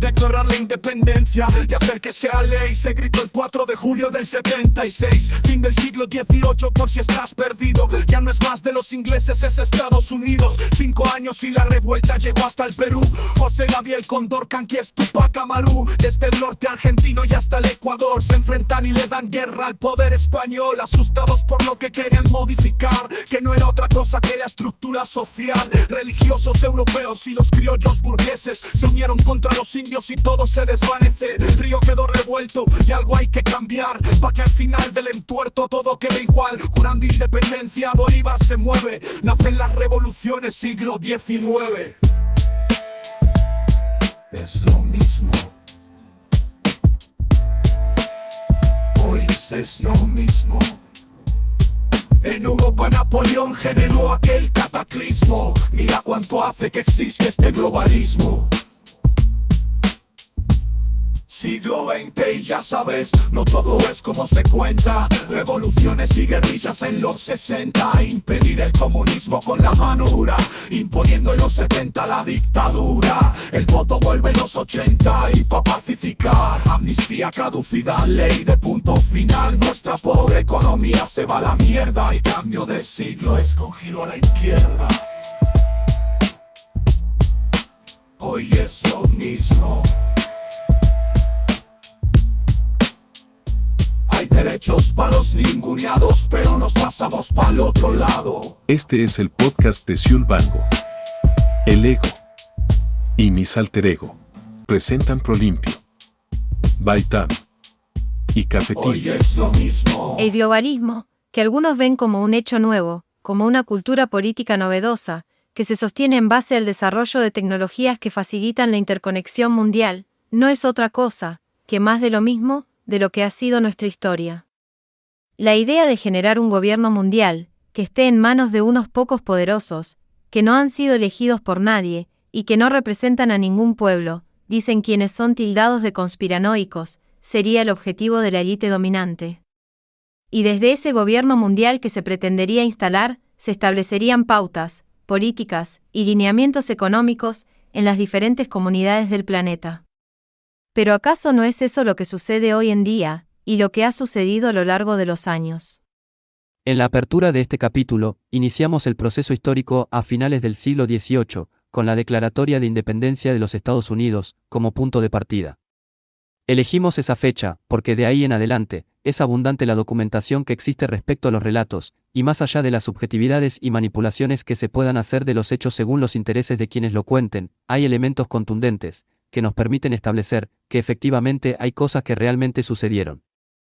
declarar la independencia y hacer que sea ley. Se gritó el 4 de julio del 76, fin del siglo XVIII, por si estás perdido. Ya no es más de los ingleses, es Estados Unidos. 5 años y la revuelta llegó hasta el Perú. José Gabriel Condorcanqui es Túpac Amaru. Desde el norte argentino y hasta el Ecuador se enfrentan y le dan guerra al poder español, asustados por lo que querían modificar, que no era otra cosa que la estructura social. Religiosos europeos y los criollos burgueses se unieron contra los indios y todo se desvanece. El río quedó revuelto y algo hay que cambiar, pa' que al final del entuerto todo quede igual. Jurando independencia, Bolívar se mueve. Nacen las revoluciones, siglo XIX. Es lo mismo. Hoy es lo mismo. En Europa Napoleón generó aquel cataclismo. Mira cuánto hace que existe este globalismo. Siglo XX y ya sabes, no todo es como se cuenta. Revoluciones y guerrillas en los 60, impedir el comunismo con la mano dura, imponiendo en los 70 la dictadura. El voto vuelve en los 80 y pa' pacificar, amnistía, caducidad, ley de punto final. Nuestra pobre economía se va a la mierda y cambio de siglo es con giro a la izquierda. Hoy es lo mismo. Hay derechos para los ninguneados, pero nos pasamos para el otro lado. Este es el podcast de Xiul Bango. El ego y mis alter ego presentan Prolimpio, Baitam y Cafetín. Hoy es lo mismo. El globalismo, que algunos ven como un hecho nuevo, como una cultura política novedosa, que se sostiene en base al desarrollo de tecnologías que facilitan la interconexión mundial, no es otra cosa que más de lo mismo de lo que ha sido nuestra historia. La idea de generar un gobierno mundial, que esté en manos de unos pocos poderosos, que no han sido elegidos por nadie, y que no representan a ningún pueblo, dicen quienes son tildados de conspiranoicos, sería el objetivo de la élite dominante. Y desde ese gobierno mundial que se pretendería instalar, se establecerían pautas, políticas y lineamientos económicos en las diferentes comunidades del planeta. Pero ¿acaso no es eso lo que sucede hoy en día, y lo que ha sucedido a lo largo de los años? En la apertura de este capítulo, iniciamos el proceso histórico a finales del siglo XVIII, con la Declaratoria de Independencia de los Estados Unidos, como punto de partida. Elegimos esa fecha, porque de ahí en adelante, es abundante la documentación que existe respecto a los relatos, y más allá de las subjetividades y manipulaciones que se puedan hacer de los hechos según los intereses de quienes lo cuenten, hay elementos contundentes, que nos permiten establecer que efectivamente hay cosas que realmente sucedieron.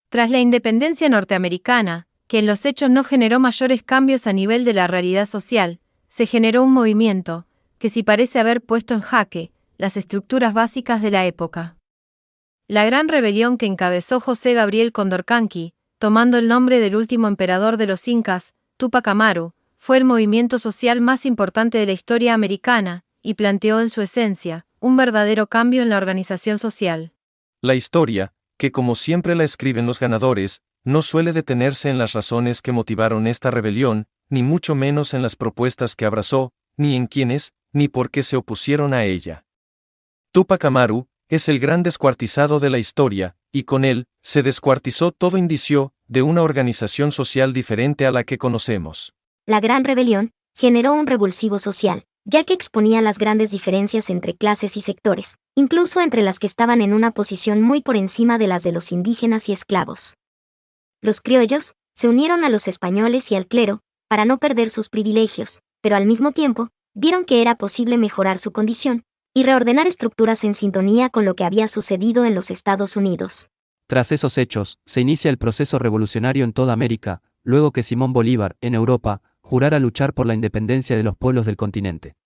Tras la independencia norteamericana, que en los hechos no generó mayores cambios a nivel de la realidad social, se generó un movimiento, que sí parece haber puesto en jaque las estructuras básicas de la época. La gran rebelión que encabezó José Gabriel Condorcanqui, tomando el nombre del último emperador de los Incas, Túpac Amaru, fue el movimiento social más importante de la historia americana, y planteó en su esencia un verdadero cambio en la organización social. La historia, que como siempre la escriben los ganadores, no suele detenerse en las razones que motivaron esta rebelión, ni mucho menos en las propuestas que abrazó, ni en quiénes, ni por qué se opusieron a ella. Túpac Amaru es el gran descuartizado de la historia, y con él, se descuartizó todo indicio de una organización social diferente a la que conocemos. La Gran Rebelión generó un revulsivo social, ya que exponía las grandes diferencias entre clases y sectores, incluso entre las que estaban en una posición muy por encima de las de los indígenas y esclavos. Los criollos se unieron a los españoles y al clero, para no perder sus privilegios, pero al mismo tiempo, vieron que era posible mejorar su condición, y reordenar estructuras en sintonía con lo que había sucedido en los Estados Unidos. Tras esos hechos, se inicia el proceso revolucionario en toda América, luego que Simón Bolívar, en Europa, jurara luchar por la independencia de los pueblos del continente.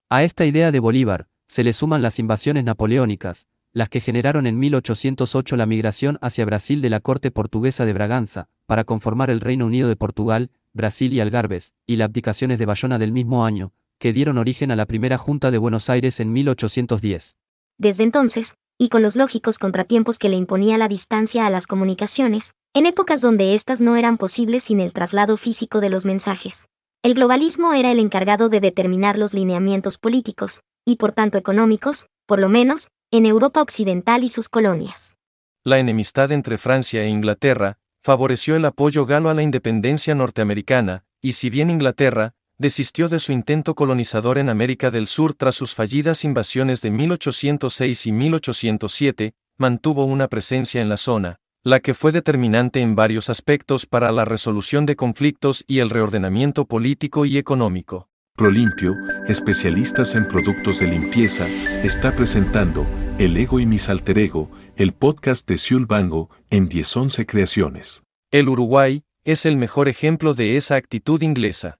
A esta idea de Bolívar, se le suman las invasiones napoleónicas, las que generaron en 1808 la migración hacia Brasil de la corte portuguesa de Braganza, para conformar el Reino Unido de Portugal, Brasil y Algarbes, y las abdicaciones de Bayona del mismo año, que dieron origen a la primera Junta de Buenos Aires en 1810. Desde entonces, y con los lógicos contratiempos que le imponía la distancia a las comunicaciones, en épocas donde éstas no eran posibles sin el traslado físico de los mensajes, el globalismo era el encargado de determinar los lineamientos políticos, y por tanto económicos, por lo menos, en Europa Occidental y sus colonias. La enemistad entre Francia e Inglaterra favoreció el apoyo galo a la independencia norteamericana, y si bien Inglaterra desistió de su intento colonizador en América del Sur tras sus fallidas invasiones de 1806 y 1807, mantuvo una presencia en la zona, la que fue determinante en varios aspectos para la resolución de conflictos y el reordenamiento político y económico. Prolimpio, especialistas en productos de limpieza, está presentando El Ego y mis alter ego, el podcast de Syul Bango, en 1011 Creaciones. El Uruguay es el mejor ejemplo de esa actitud inglesa.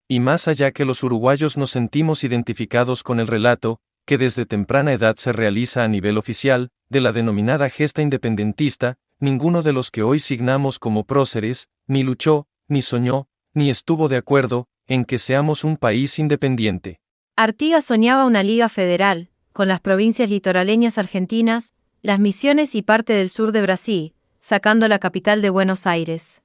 Y más allá que los uruguayos nos sentimos identificados con el relato, que desde temprana edad se realiza a nivel oficial, de la denominada gesta independentista, ninguno de los que hoy signamos como próceres, ni luchó, ni soñó, ni estuvo de acuerdo, en que seamos un país independiente. Artigas soñaba una liga federal, con las provincias litoraleñas argentinas, las Misiones y parte del sur de Brasil, sacando la capital de Buenos Aires.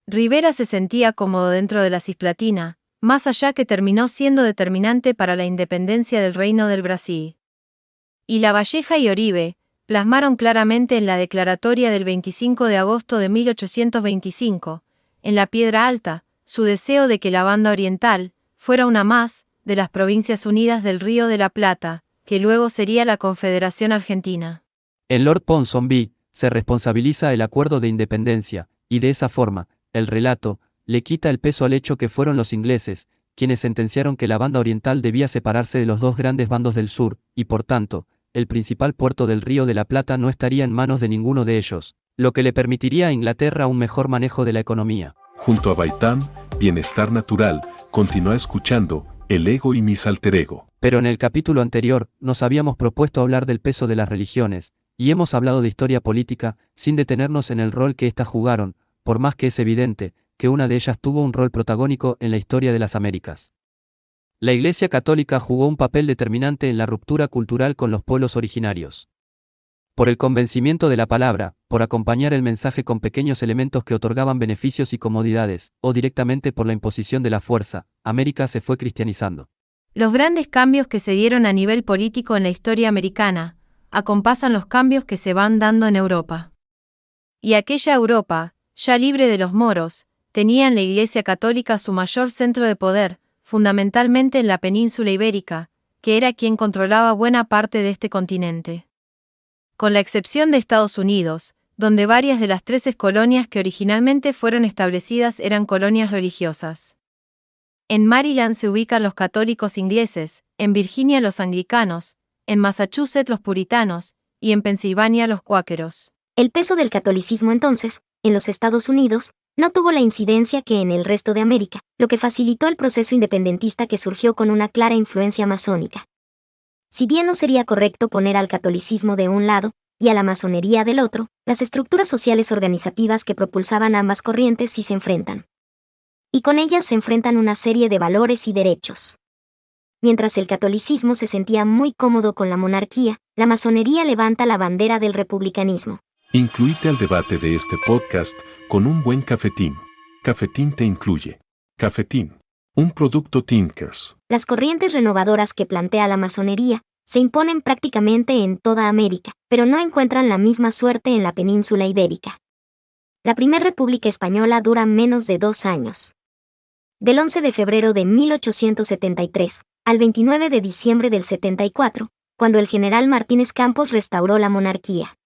Rivera se sentía cómodo dentro de la Cisplatina, más allá que terminó siendo determinante para la independencia del Reino del Brasil. Y Lavalleja y Oribe plasmaron claramente en la declaratoria del 25 de agosto de 1825, en la Piedra Alta, su deseo de que la Banda Oriental fuera una más de las Provincias Unidas del Río de la Plata, que luego sería la Confederación Argentina. En Lord Ponsonby se responsabiliza el acuerdo de independencia, y de esa forma, el relato le quita el peso al hecho que fueron los ingleses, quienes sentenciaron que la Banda Oriental debía separarse de los dos grandes bandos del sur, y por tanto, el principal puerto del Río de la Plata no estaría en manos de ninguno de ellos, lo que le permitiría a Inglaterra un mejor manejo de la economía. Junto a Baitam, Bienestar Natural, continúa escuchando El Ego y mis alter ego. Pero en el capítulo anterior, nos habíamos propuesto hablar del peso de las religiones, y hemos hablado de historia política, sin detenernos en el rol que éstas jugaron, por más que es evidente, que una de ellas tuvo un rol protagónico en la historia de las Américas. La Iglesia Católica jugó un papel determinante en la ruptura cultural con los pueblos originarios. Por el convencimiento de la palabra, por acompañar el mensaje con pequeños elementos que otorgaban beneficios y comodidades, o directamente por la imposición de la fuerza, América se fue cristianizando. Los grandes cambios que se dieron a nivel político en la historia americana, acompasan los cambios que se van dando en Europa. Y aquella Europa, ya libre de los moros, tenía en la Iglesia Católica su mayor centro de poder, fundamentalmente en la península ibérica, que era quien controlaba buena parte de este continente. Con la excepción de Estados Unidos, donde varias de las 13 colonias que originalmente fueron establecidas eran colonias religiosas. En Maryland se ubican los católicos ingleses, en Virginia los anglicanos, en Massachusetts los puritanos, y en Pensilvania los cuáqueros. El peso del catolicismo entonces, en los Estados Unidos, no tuvo la incidencia que en el resto de América, lo que facilitó el proceso independentista que surgió con una clara influencia masónica. Si bien no sería correcto poner al catolicismo de un lado, y a la masonería del otro, las estructuras sociales organizativas que propulsaban ambas corrientes sí se enfrentan. Y con ellas se enfrentan una serie de valores y derechos. Mientras el catolicismo se sentía muy cómodo con la monarquía, la masonería levanta la bandera del republicanismo. Incluíte al debate de este podcast con un buen cafetín. Cafetín te incluye. Cafetín, un producto Tinkers. Las corrientes renovadoras que plantea la masonería se imponen prácticamente en toda América, pero no encuentran la misma suerte en la península ibérica. La Primera República Española dura menos de 2 años. Del 11 de febrero de 1873 al 29 de diciembre del 74, cuando el general Martínez Campos restauró la monarquía.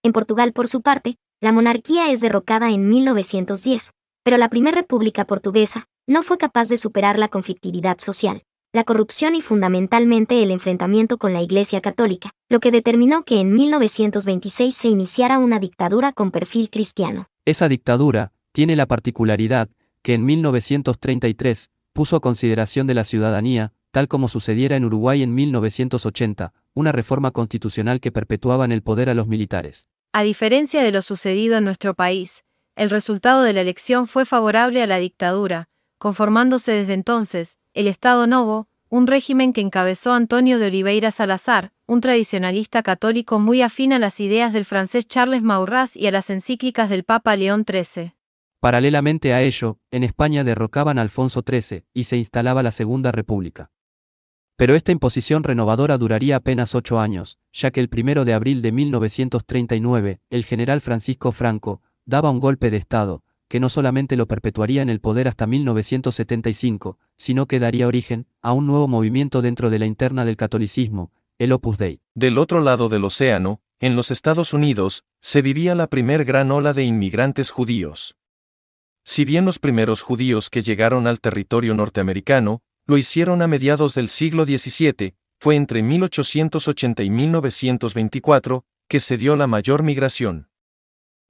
En Portugal, por su parte, la monarquía es derrocada en 1910, pero la Primera República Portuguesa no fue capaz de superar la conflictividad social, la corrupción y fundamentalmente el enfrentamiento con la Iglesia Católica, lo que determinó que en 1926 se iniciara una dictadura con perfil cristiano. Esa dictadura tiene la particularidad que en 1933 puso a consideración de la ciudadanía, tal como sucediera en Uruguay en 1980, una reforma constitucional que perpetuaba en el poder a los militares. A diferencia de lo sucedido en nuestro país, el resultado de la elección fue favorable a la dictadura, conformándose desde entonces el Estado Novo, un régimen que encabezó Antonio de Oliveira Salazar, un tradicionalista católico muy afín a las ideas del francés Charles Maurras y a las encíclicas del Papa León XIII. Paralelamente a ello, en España derrocaban a Alfonso XIII y se instalaba la Segunda República. Pero esta imposición renovadora duraría apenas 8 años, ya que el 1 de abril de 1939, el general Francisco Franco daba un golpe de Estado, que no solamente lo perpetuaría en el poder hasta 1975, sino que daría origen a un nuevo movimiento dentro de la interna del catolicismo, el Opus Dei. Del otro lado del océano, en los Estados Unidos, se vivía la primer gran ola de inmigrantes judíos. Si bien los primeros judíos que llegaron al territorio norteamericano, lo hicieron a mediados del siglo XVII, fue entre 1880 y 1924, que se dio la mayor migración.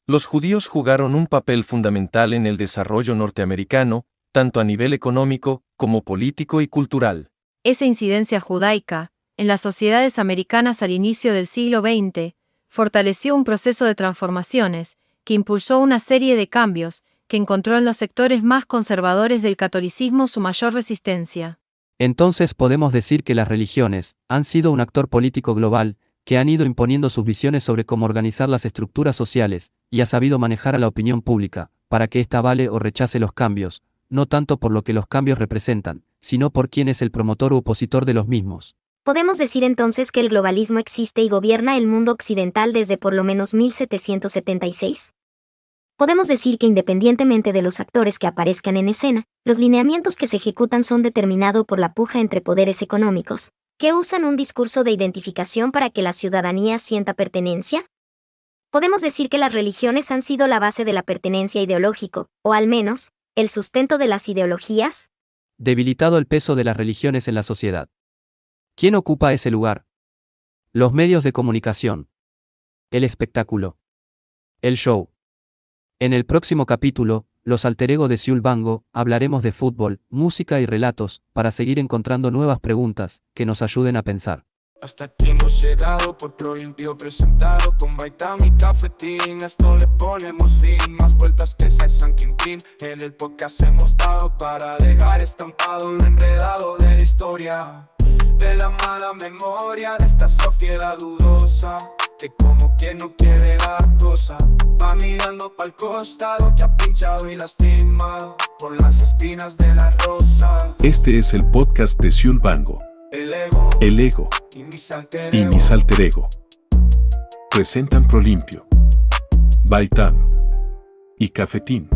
Los judíos jugaron un papel fundamental en el desarrollo norteamericano, tanto a nivel económico, como político y cultural. Esa incidencia judaica, en las sociedades americanas al inicio del siglo XX, fortaleció un proceso de transformaciones, que impulsó una serie de cambios, que encontró en los sectores más conservadores del catolicismo su mayor resistencia. Entonces podemos decir que las religiones han sido un actor político global, que han ido imponiendo sus visiones sobre cómo organizar las estructuras sociales, y ha sabido manejar a la opinión pública, para que ésta vale o rechace los cambios, no tanto por lo que los cambios representan, sino por quién es el promotor u opositor de los mismos. Podemos decir entonces que el globalismo existe y gobierna el mundo occidental desde por lo menos 1776. Podemos decir que independientemente de los actores que aparezcan en escena, los lineamientos que se ejecutan son determinados por la puja entre poderes económicos, que usan un discurso de identificación para que la ciudadanía sienta pertenencia. Podemos decir que las religiones han sido la base de la pertenencia ideológico, o al menos, el sustento de las ideologías. Debilitado el peso de las religiones en la sociedad. ¿Quién ocupa ese lugar? Los medios de comunicación. El espectáculo. El show. En el próximo capítulo, los alter ego de Syul Bango, hablaremos de fútbol, música y relatos, para seguir encontrando nuevas preguntas, que nos ayuden a pensar. Hasta aquí hemos llegado por Prolimpio presentado con Baitam y Cafetín. Esto le ponemos fin, más vueltas que San Quintín. En el podcast hemos dado para dejar estampado lo enredado de la historia, de la mala memoria de esta sociedad dudosa, de como quien no quiere la cosa, va mirando pa'l costado que ha pinchado y lastimado por las espinas de la rosa. Este es el podcast de Syul Bango. El ego y mis alter ego. Presentan Prolimpio, Baitam y Cafetín.